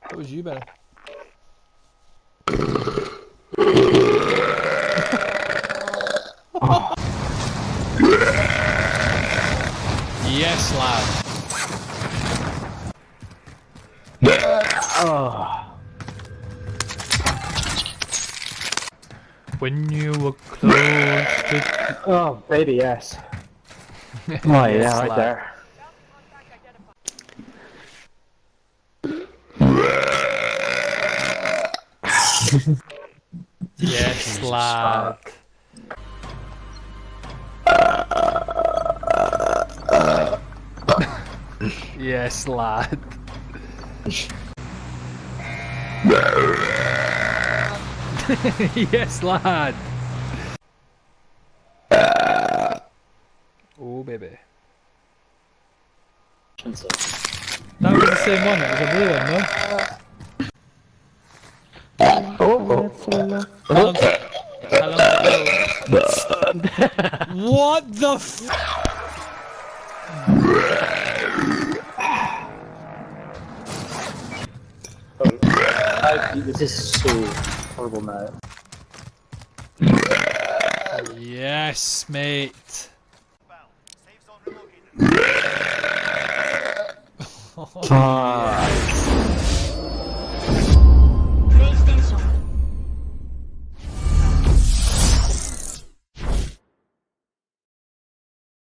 That was you, Ben. Yes, lad. When you were close to... Oh, baby, yes. Oh, Yes, yeah, right lad. there. Yes, lad. Yes, lad. Yes, lad. Oh, baby. That was the same one. It was a blue one, no? How long to go? What the f? This is so horrible now. Yes, mate. Ah.